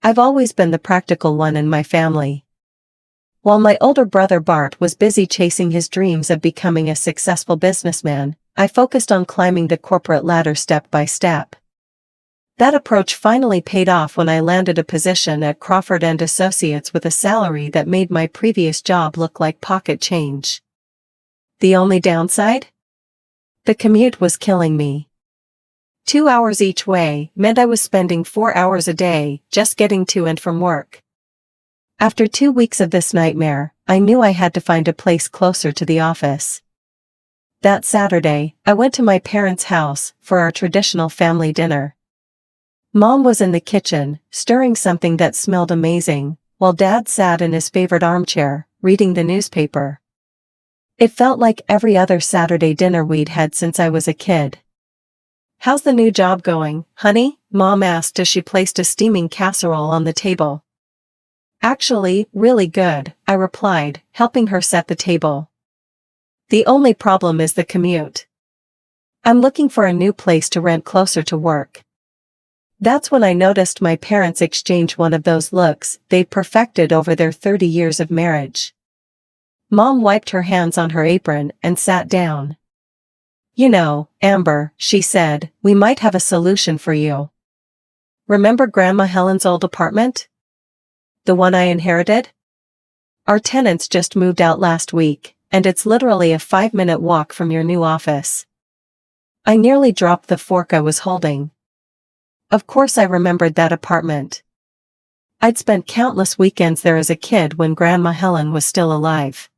I've always been the practical one in my family. While my older brother Bart was busy chasing his dreams of becoming a successful businessman, I focused on climbing the corporate ladder step by step. That approach finally paid off when I landed a position at Crawford & Associates with a salary that made my previous job look like pocket change. The only downside? The commute was killing me. 2 hours each way meant I was spending 4 hours a day just getting to and from work. After 2 weeks of this nightmare, I knew I had to find a place closer to the office. That Saturday, I went to my parents' house for our traditional family dinner. Mom was in the kitchen, stirring something that smelled amazing, while Dad sat in his favorite armchair, reading the newspaper. It felt like every other Saturday dinner we'd had since I was a kid. "How's the new job going, honey?" Mom asked as she placed a steaming casserole on the table. "Actually, really good," I replied, helping her set the table. "The only problem is the commute. I'm looking for a new place to rent closer to work." That's when I noticed my parents exchange one of those looks they'd perfected over their 30 years of marriage. Mom wiped her hands on her apron and sat down. "You know, Amber," she said, "we might have a solution for you. Remember Grandma Helen's old apartment? The one I inherited? Our tenants just moved out last week, and it's literally a 5-minute walk from your new office." I nearly dropped the fork I was holding. Of course I remembered that apartment. I'd spent countless weekends there as a kid when Grandma Helen was still alive.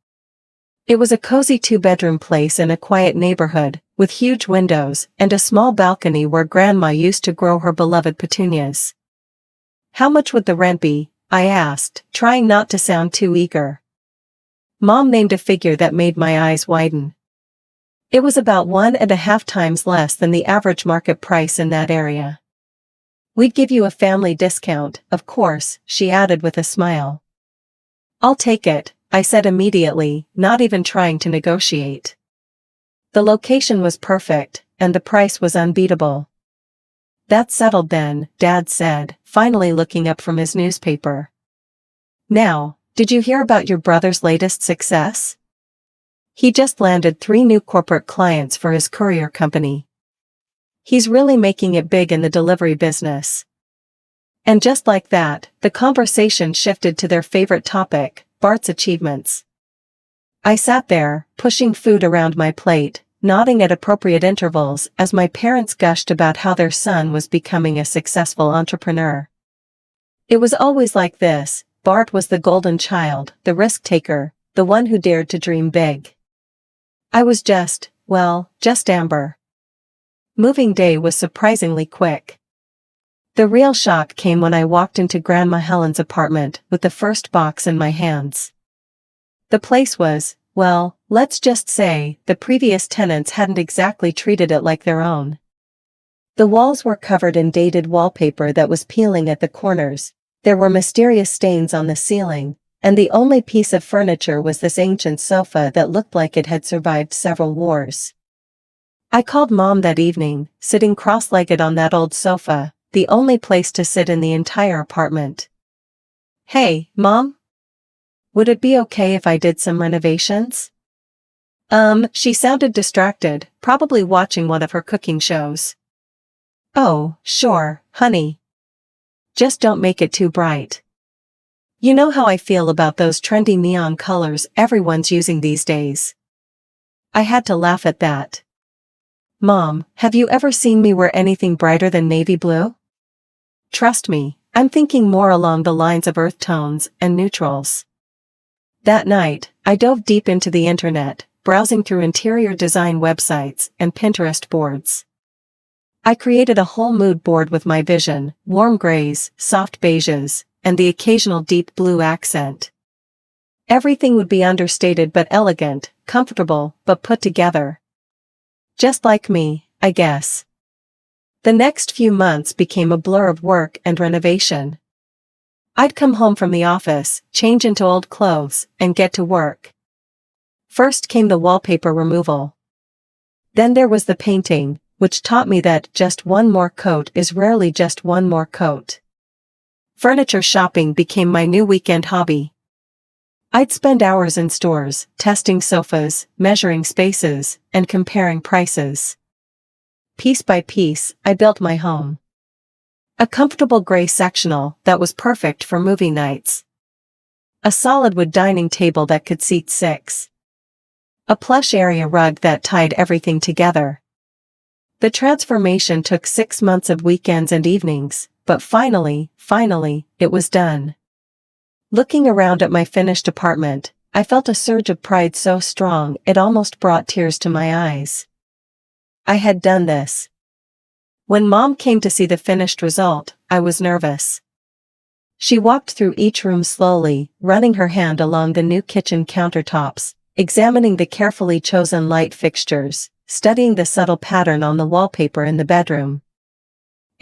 It was a cozy 2-bedroom place in a quiet neighborhood, with huge windows and a small balcony where Grandma used to grow her beloved petunias. "How much would the rent be?" I asked, trying not to sound too eager. Mom named a figure that made my eyes widen. It was about 1.5 times less than the average market price in that area. "We'd give you a family discount, of course," she added with a smile. "I'll take it," I said immediately, not even trying to negotiate. The location was perfect, and the price was unbeatable. "That's settled then," Dad said, finally looking up from his newspaper. "Now, did you hear about your brother's latest success? He just landed 3 new corporate clients for his courier company. He's really making it big in the delivery business." And just like that, the conversation shifted to their favorite topic, Bart's achievements. I sat there, pushing food around my plate, nodding at appropriate intervals as my parents gushed about how their son was becoming a successful entrepreneur. It was always like this: Bart was the golden child, the risk-taker, the one who dared to dream big. I was just Amber. Moving day was surprisingly quick. The real shock came when I walked into Grandma Helen's apartment with the first box in my hands. The place was, well, let's just say, the previous tenants hadn't exactly treated it like their own. The walls were covered in dated wallpaper that was peeling at the corners, there were mysterious stains on the ceiling, and the only piece of furniture was this ancient sofa that looked like it had survived several wars. I called Mom that evening, sitting cross-legged on that old sofa, the only place to sit in the entire apartment. "Hey, Mom? Would it be okay if I did some renovations?" She sounded distracted, probably watching one of her cooking shows. "Oh, sure, honey. Just don't make it too bright. You know how I feel about those trendy neon colors everyone's using these days." I had to laugh at that. "Mom, have you ever seen me wear anything brighter than navy blue? Trust me, I'm thinking more along the lines of earth tones and neutrals." That night, I dove deep into the internet, browsing through interior design websites and Pinterest boards. I created a whole mood board with my vision: warm grays, soft beiges, and the occasional deep blue accent. Everything would be understated but elegant, comfortable but put together. Just like me, I guess. The next few months became a blur of work and renovation. I'd come home from the office, change into old clothes, and get to work. First came the wallpaper removal. Then there was the painting, which taught me that just one more coat is rarely just one more coat. Furniture shopping became my new weekend hobby. I'd spend hours in stores, testing sofas, measuring spaces, and comparing prices. Piece by piece, I built my home. A comfortable gray sectional that was perfect for movie nights. A solid wood dining table that could seat 6. A plush area rug that tied everything together. The transformation took 6 months of weekends and evenings, but finally, it was done. Looking around at my finished apartment, I felt a surge of pride so strong it almost brought tears to my eyes. I had done this. When Mom came to see the finished result, I was nervous. She walked through each room slowly, running her hand along the new kitchen countertops, examining the carefully chosen light fixtures, studying the subtle pattern on the wallpaper in the bedroom.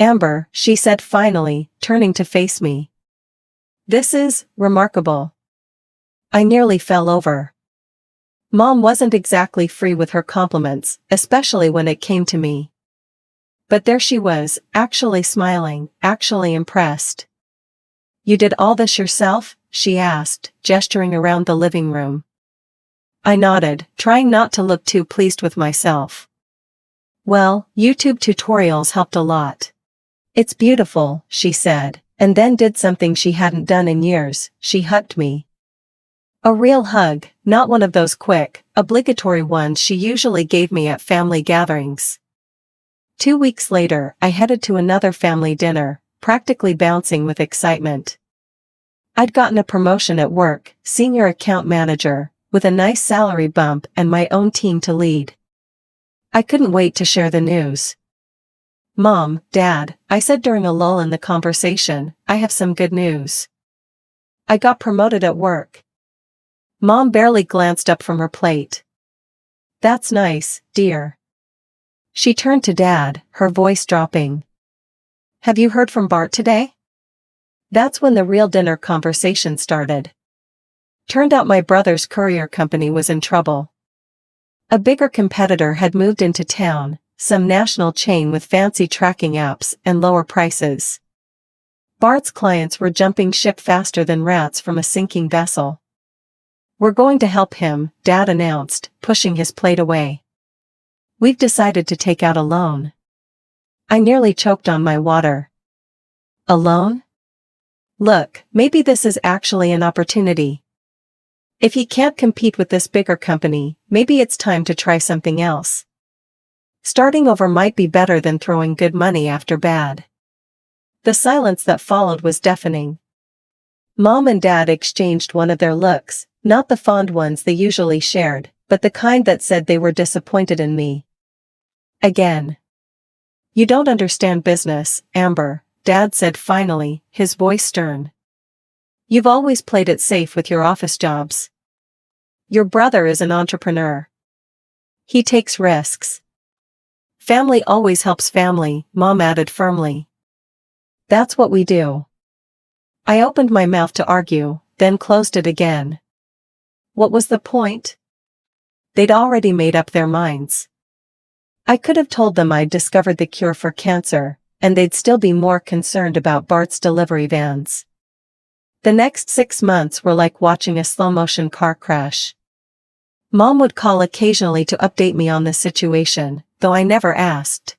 "Amber," she said finally, turning to face me. "This is remarkable." I nearly fell over. Mom wasn't exactly free with her compliments, especially when it came to me. But there she was, actually smiling, actually impressed. "You did all this yourself?" she asked, gesturing around the living room. I nodded, trying not to look too pleased with myself. "Well, YouTube tutorials helped a lot." "It's beautiful," she said, and then did something she hadn't done in years. She hugged me. A real hug, not one of those quick, obligatory ones she usually gave me at family gatherings. 2 weeks later, I headed to another family dinner, practically bouncing with excitement. I'd gotten a promotion at work, senior account manager, with a nice salary bump and my own team to lead. I couldn't wait to share the news. "Mom, Dad," I said during a lull in the conversation, "I have some good news. I got promoted at work." Mom barely glanced up from her plate. "That's nice, dear." She turned to Dad, her voice dropping. "Have you heard from Bart today?" That's when the real dinner conversation started. Turned out my brother's courier company was in trouble. A bigger competitor had moved into town, some national chain with fancy tracking apps and lower prices. Bart's clients were jumping ship faster than rats from a sinking vessel. "We're going to help him," Dad announced, pushing his plate away. "We've decided to take out a loan." I nearly choked on my water. "A loan? Look, maybe this is actually an opportunity. If he can't compete with this bigger company, maybe it's time to try something else. Starting over might be better than throwing good money after bad." The silence that followed was deafening. Mom and Dad exchanged one of their looks, not the fond ones they usually shared, but the kind that said they were disappointed in me. Again. "You don't understand business, Amber," Dad said finally, his voice stern. "You've always played it safe with your office jobs. Your brother is an entrepreneur. He takes risks. Family always helps family," Mom added firmly. "That's what we do." I opened my mouth to argue, then closed it again. What was the point? They'd already made up their minds. I could have told them I'd discovered the cure for cancer, and they'd still be more concerned about Bart's delivery vans. The next 6 months were like watching a slow-motion car crash. Mom would call occasionally to update me on the situation, though I never asked.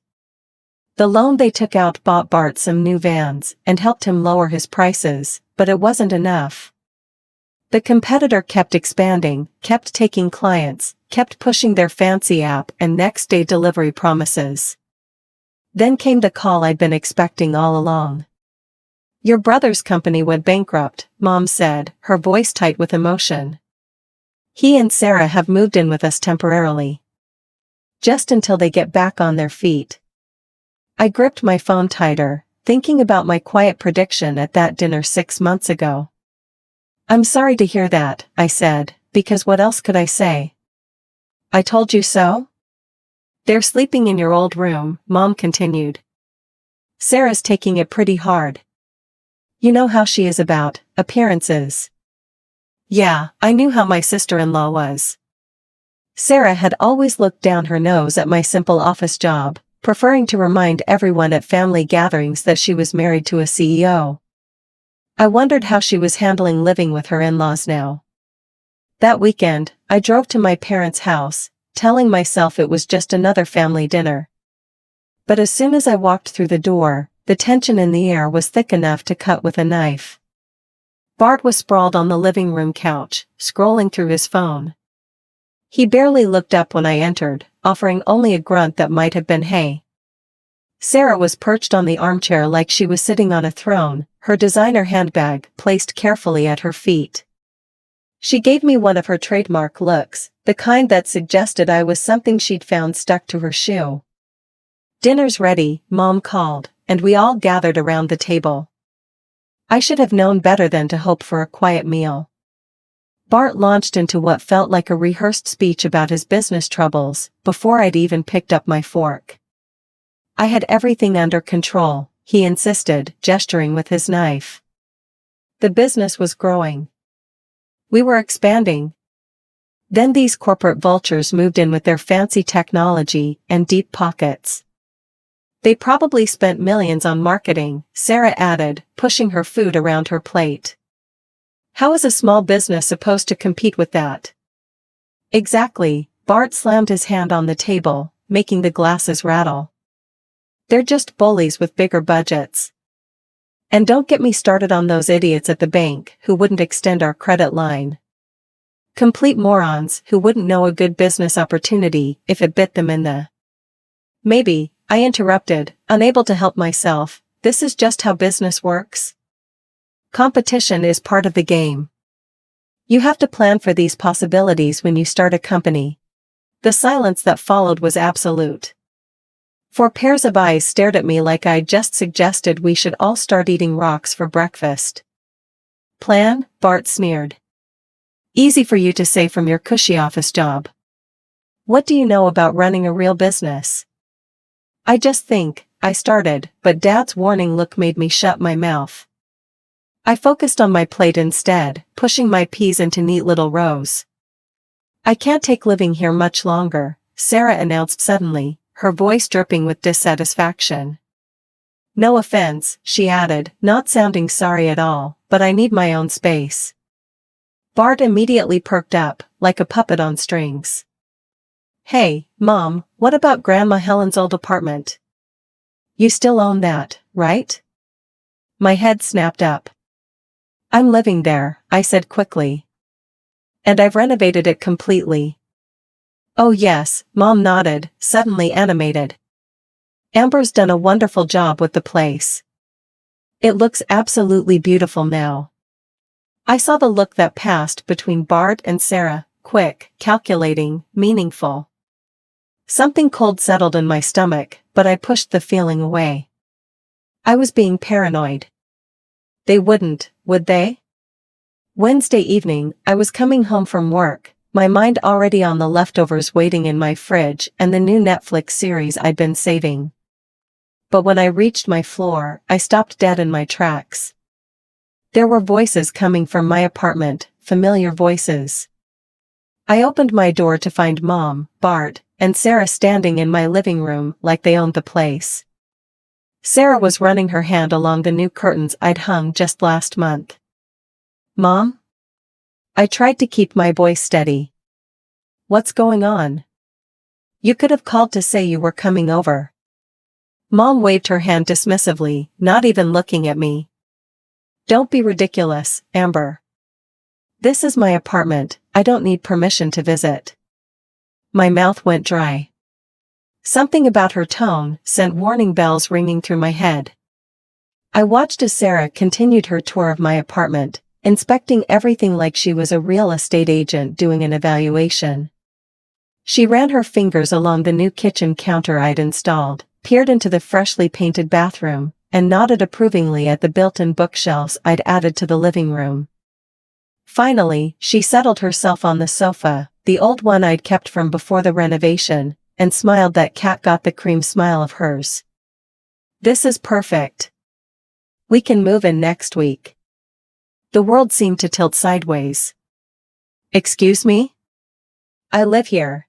The loan they took out bought Bart some new vans and helped him lower his prices, but it wasn't enough. The competitor kept expanding, kept taking clients, kept pushing their fancy app and next-day delivery promises. Then came the call I'd been expecting all along. "Your brother's company went bankrupt," Mom said, her voice tight with emotion. "He and Sarah have moved in with us temporarily. Just until they get back on their feet." I gripped my phone tighter, thinking about my quiet prediction at that dinner 6 months ago. "I'm sorry to hear that," I said, because what else could I say? "I told you so?" "They're sleeping in your old room," Mom continued. "Sarah's taking it pretty hard. You know how she is about appearances." Yeah, I knew how my sister-in-law was. Sarah had always looked down her nose at my simple office job, preferring to remind everyone at family gatherings that she was married to a CEO. I wondered how she was handling living with her in-laws now. That weekend, I drove to my parents' house, telling myself it was just another family dinner. But as soon as I walked through the door, the tension in the air was thick enough to cut with a knife. Bart was sprawled on the living room couch, scrolling through his phone. He barely looked up when I entered, offering only a grunt that might have been hey. Sarah was perched on the armchair like she was sitting on a throne, her designer handbag placed carefully at her feet. She gave me one of her trademark looks, the kind that suggested I was something she'd found stuck to her shoe. "Dinner's ready," Mom called, and we all gathered around the table. I should have known better than to hope for a quiet meal. Bart launched into what felt like a rehearsed speech about his business troubles, before I'd even picked up my fork. I had everything under control, he insisted, gesturing with his knife. The business was growing. We were expanding. Then these corporate vultures moved in with their fancy technology and deep pockets. They probably spent millions on marketing, Sarah added, pushing her food around her plate. How is a small business supposed to compete with that? Exactly, Bart slammed his hand on the table, making the glasses rattle. They're just bullies with bigger budgets. And don't get me started on those idiots at the bank who wouldn't extend our credit line. Complete morons who wouldn't know a good business opportunity if it bit them in the... Maybe, I interrupted, unable to help myself, this is just how business works. Competition is part of the game. You have to plan for these possibilities when you start a company. The silence that followed was absolute. 4 pairs of eyes stared at me like I'd just suggested we should all start eating rocks for breakfast. Plan? Bart sneered. Easy for you to say from your cushy office job. What do you know about running a real business? I just think, I started, but Dad's warning look made me shut my mouth. I focused on my plate instead, pushing my peas into neat little rows. I can't take living here much longer, Sarah announced suddenly, her voice dripping with dissatisfaction. No offense, she added, not sounding sorry at all, but I need my own space. Bart immediately perked up, like a puppet on strings. Hey, Mom, what about Grandma Helen's old apartment? You still own that, right? My head snapped up. I'm living there, I said quickly. And I've renovated it completely. Oh yes, Mom nodded, suddenly animated. Amber's done a wonderful job with the place. It looks absolutely beautiful now. I saw the look that passed between Bart and Sarah, quick, calculating, meaningful. Something cold settled in my stomach, but I pushed the feeling away. I was being paranoid. They wouldn't, would they? Wednesday evening, I was coming home from work, my mind already on the leftovers waiting in my fridge and the new Netflix series I'd been saving. But when I reached my floor, I stopped dead in my tracks. There were voices coming from my apartment, familiar voices. I opened my door to find Mom, Bart, and Sarah standing in my living room like they owned the place. Sarah was running her hand along the new curtains I'd hung just last month. Mom? I tried to keep my voice steady. What's going on? You could have called to say you were coming over. Mom waved her hand dismissively, not even looking at me. Don't be ridiculous, Amber. This is my apartment, I don't need permission to visit. My mouth went dry. Something about her tone sent warning bells ringing through my head. I watched as Sarah continued her tour of my apartment, inspecting everything like she was a real estate agent doing an evaluation. She ran her fingers along the new kitchen counter I'd installed, peered into the freshly painted bathroom, and nodded approvingly at the built-in bookshelves I'd added to the living room. Finally, she settled herself on the sofa, the old one I'd kept from before the renovation, and smiled that cat got the cream smile of hers. This is perfect. We can move in next week. The world seemed to tilt sideways. Excuse me? I live here.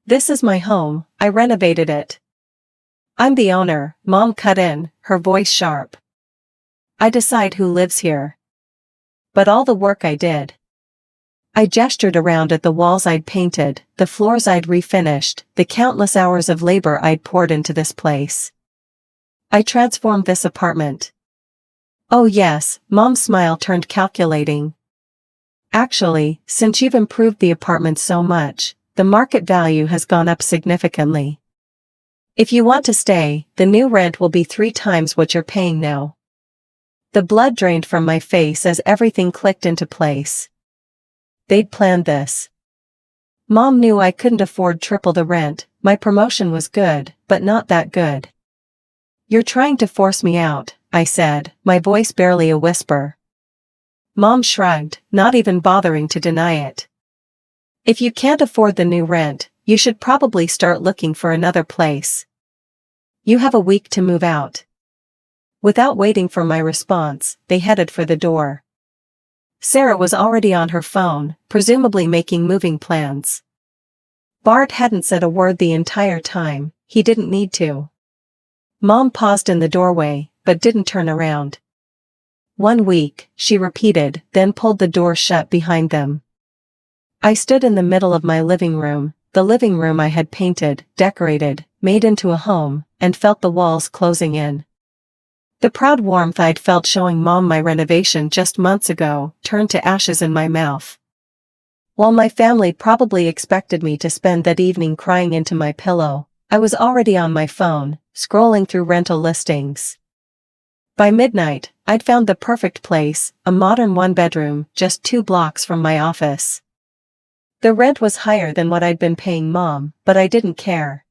This is my home, I renovated it. I'm the owner, Mom cut in, her voice sharp. I decide who lives here. But all the work I did. I gestured around at the walls I'd painted, the floors I'd refinished, the countless hours of labor I'd poured into this place. I transformed this apartment. Oh yes, Mom's smile turned calculating. Actually, since you've improved the apartment so much, the market value has gone up significantly. If you want to stay, the new rent will be 3 times what you're paying now. The blood drained from my face as everything clicked into place. They'd planned this. Mom knew I couldn't afford triple the rent. My promotion was good, but not that good. You're trying to force me out, I said, my voice barely a whisper. Mom shrugged, not even bothering to deny it. If you can't afford the new rent, you should probably start looking for another place. You have a week to move out. Without waiting for my response, they headed for the door. Sarah was already on her phone, presumably making moving plans. Bart hadn't said a word the entire time. He didn't need to. Mom paused in the doorway, but didn't turn around. 1 week, she repeated, then pulled the door shut behind them. I stood in the middle of my living room, the living room I had painted, decorated, made into a home, and felt the walls closing in. The proud warmth I'd felt showing Mom my renovation just months ago turned to ashes in my mouth. While my family probably expected me to spend that evening crying into my pillow, I was already on my phone, scrolling through rental listings. By midnight, I'd found the perfect place, a modern 1-bedroom, just 2 blocks from my office. The rent was higher than what I'd been paying Mom, but I didn't care.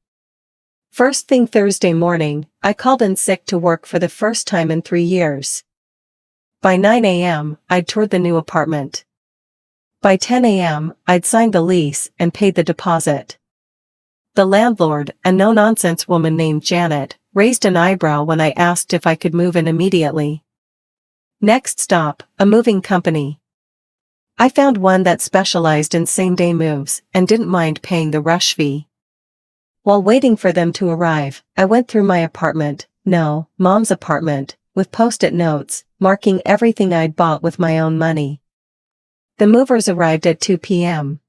First thing Thursday morning, I called in sick to work for the first time in 3 years. By 9 a.m., I'd toured the new apartment. By 10 a.m., I'd signed the lease and paid the deposit. The landlord, a no-nonsense woman named Janet, raised an eyebrow when I asked if I could move in immediately. Next stop, a moving company. I found one that specialized in same-day moves and didn't mind paying the rush fee. While waiting for them to arrive, I went through my apartment, no, Mom's apartment, with post-it notes, marking everything I'd bought with my own money. The movers arrived at 2 p.m.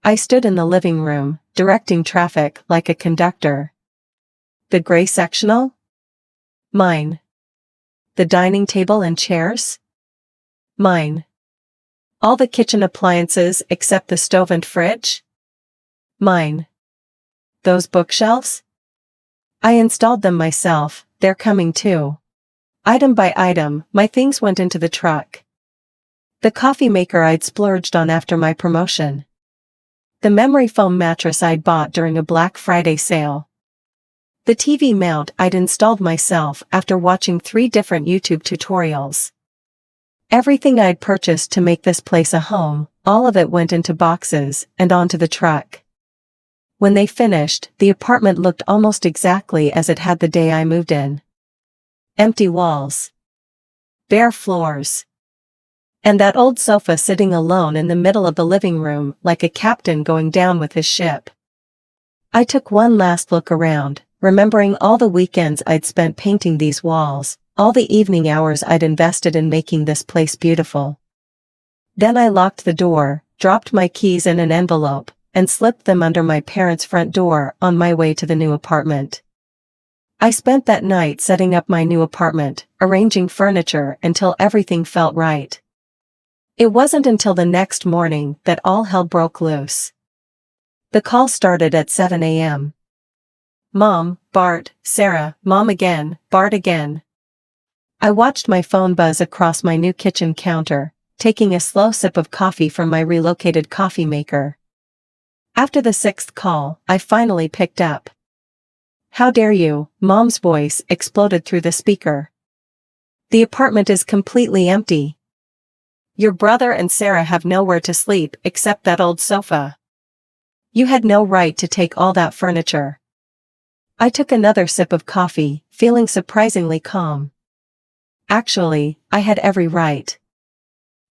I stood in the living room, directing traffic like a conductor. The gray sectional? Mine. The dining table and chairs? Mine. All the kitchen appliances except the stove and fridge? Mine. Those bookshelves? I installed them myself, they're coming too. Item by item, my things went into the truck. The coffee maker I'd splurged on after my promotion. The memory foam mattress I'd bought during a Black Friday sale. The TV mount I'd installed myself after watching 3 different YouTube tutorials. Everything I'd purchased to make this place a home, all of it went into boxes and onto the truck. When they finished, the apartment looked almost exactly as it had the day I moved in. Empty walls. Bare floors. And that old sofa sitting alone in the middle of the living room like a captain going down with his ship. I took one last look around, remembering all the weekends I'd spent painting these walls, all the evening hours I'd invested in making this place beautiful. Then I locked the door, dropped my keys in an envelope, and slipped them under my parents' front door on my way to the new apartment. I spent that night setting up my new apartment, arranging furniture until everything felt right. It wasn't until the next morning that all hell broke loose. The call started at 7 a.m. Mom, Bart, Sarah, Mom again, Bart again. I watched my phone buzz across my new kitchen counter, taking a slow sip of coffee from my relocated coffee maker. After the 6th call, I finally picked up. How dare you, Mom's voice exploded through the speaker. The apartment is completely empty. Your brother and Sarah have nowhere to sleep except that old sofa. You had no right to take all that furniture. I took another sip of coffee, feeling surprisingly calm. Actually, I had every right.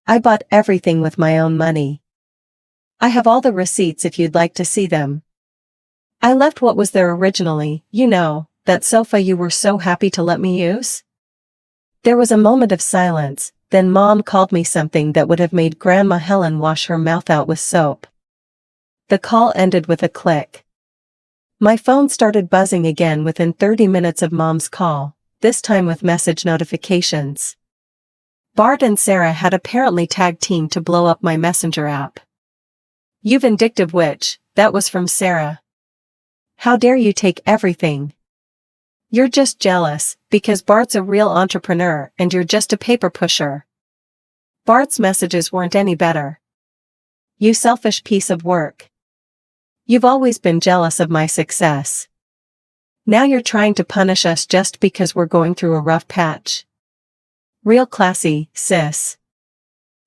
I bought everything with my own money. I have all the receipts if you'd like to see them. I left what was there originally, you know, that sofa you were so happy to let me use. There was a moment of silence, then Mom called me something that would have made Grandma Helen wash her mouth out with soap. The call ended with a click. My phone started buzzing again within 30 minutes of Mom's call, this time with message notifications. Bart and Sarah had apparently tag-teamed to blow up my messenger app. "You vindictive witch," that was from Sarah. "How dare you take everything? You're just jealous, because Bart's a real entrepreneur and you're just a paper pusher." Bart's messages weren't any better. "You selfish piece of work. You've always been jealous of my success. Now you're trying to punish us just because we're going through a rough patch. Real classy, sis.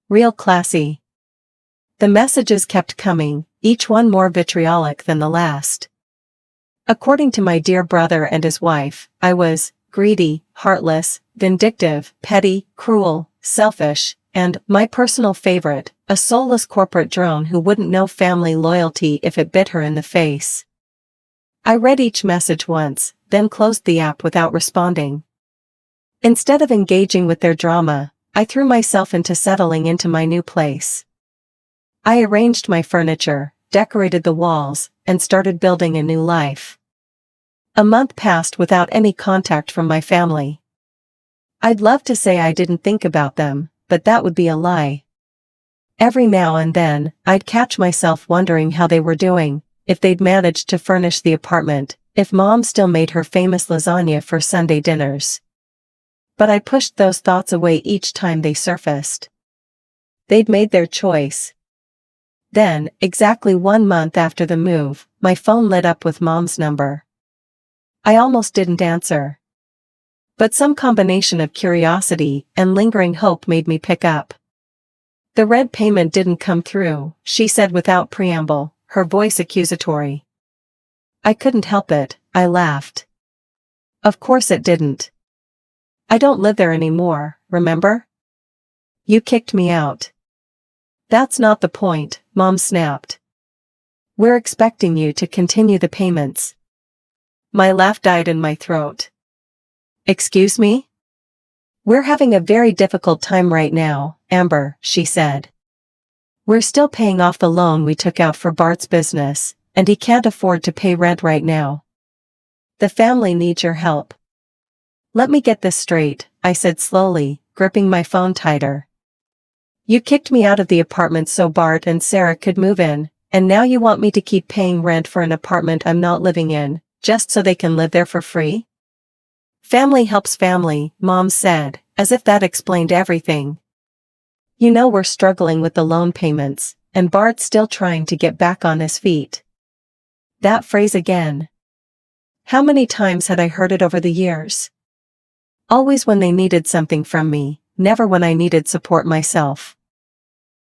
Real classy." The messages kept coming, each one more vitriolic than the last. According to my dear brother and his wife, I was greedy, heartless, vindictive, petty, cruel, selfish, and, my personal favorite, a soulless corporate drone who wouldn't know family loyalty if it bit her in the face. I read each message once, then closed the app without responding. Instead of engaging with their drama, I threw myself into settling into my new place. I arranged my furniture, decorated the walls, and started building a new life. A month passed without any contact from my family. I'd love to say I didn't think about them, but that would be a lie. Every now and then, I'd catch myself wondering how they were doing, if they'd managed to furnish the apartment, if Mom still made her famous lasagna for Sunday dinners. But I pushed those thoughts away each time they surfaced. They'd made their choice. Then, exactly 1 month after the move, my phone lit up with Mom's number. I almost didn't answer. But some combination of curiosity and lingering hope made me pick up. "The red payment didn't come through," she said without preamble, her voice accusatory. I couldn't help it, I laughed. "Of course it didn't. I don't live there anymore, remember? You kicked me out." "That's not the point," Mom snapped. "We're expecting you to continue the payments." My laugh died in my throat. "Excuse me? We're having a very difficult time right now, Amber," she said. "We're still paying off the loan we took out for Bart's business, and he can't afford to pay rent right now. The family needs your help." "Let me get this straight," I said slowly, gripping my phone tighter. "You kicked me out of the apartment so Bart and Sarah could move in, and now you want me to keep paying rent for an apartment I'm not living in, just so they can live there for free?" "Family helps family," Mom said, as if that explained everything. "You know we're struggling with the loan payments, and Bart's still trying to get back on his feet." That phrase again. How many times had I heard it over the years? Always when they needed something from me, never when I needed support myself.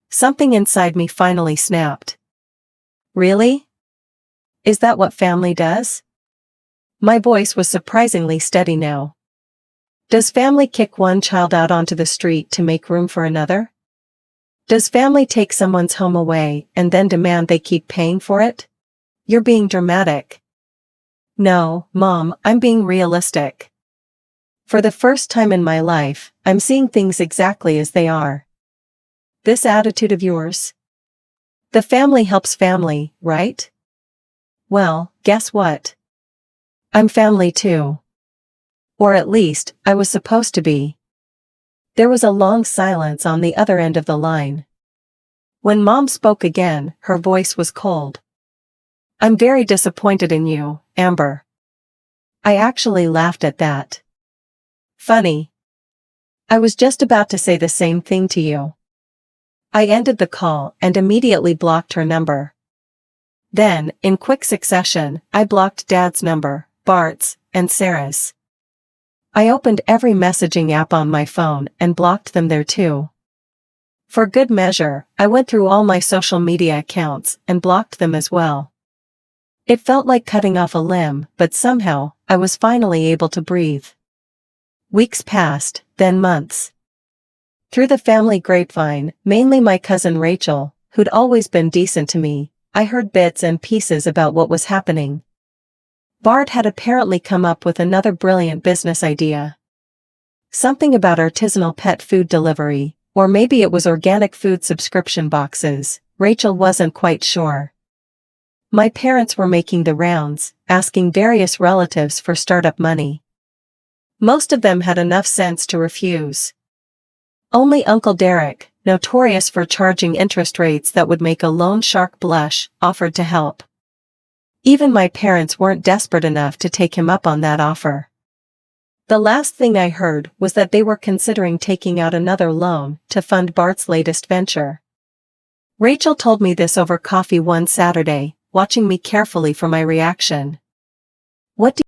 Something inside me finally snapped. "Really? Is that what family does?" My voice was surprisingly steady now. "Does family kick one child out onto the street to make room for another? Does family take someone's home away and then demand they keep paying for it? You're being dramatic." "No, Mom, I'm being realistic. For the first time in my life, I'm seeing things exactly as they are. This attitude of yours? The family helps family, right? Well, guess what? I'm family too. Or at least, I was supposed to be." There was a long silence on the other end of the line. When Mom spoke again, her voice was cold. "I'm very disappointed in you, Amber." I actually laughed at that. Funny. I was just about to say the same thing to you. I ended the call and immediately blocked her number. Then, in quick succession, I blocked Dad's number, Bart's, and Sarah's. I opened every messaging app on my phone and blocked them there too. For good measure, I went through all my social media accounts and blocked them as well. It felt like cutting off a limb, but somehow, I was finally able to breathe. Weeks passed, then months. Through the family grapevine, mainly my cousin Rachel, who'd always been decent to me, I heard bits and pieces about what was happening. Bart had apparently come up with another brilliant business idea. Something about artisanal pet food delivery, or maybe it was organic food subscription boxes. Rachel wasn't quite sure. My parents were making the rounds, asking various relatives for startup money. Most of them had enough sense to refuse. Only Uncle Derek, notorious for charging interest rates that would make a loan shark blush, offered to help. Even my parents weren't desperate enough to take him up on that offer. The last thing I heard was that they were considering taking out another loan to fund Bart's latest venture. Rachel told me this over coffee one Saturday, watching me carefully for my reaction. What do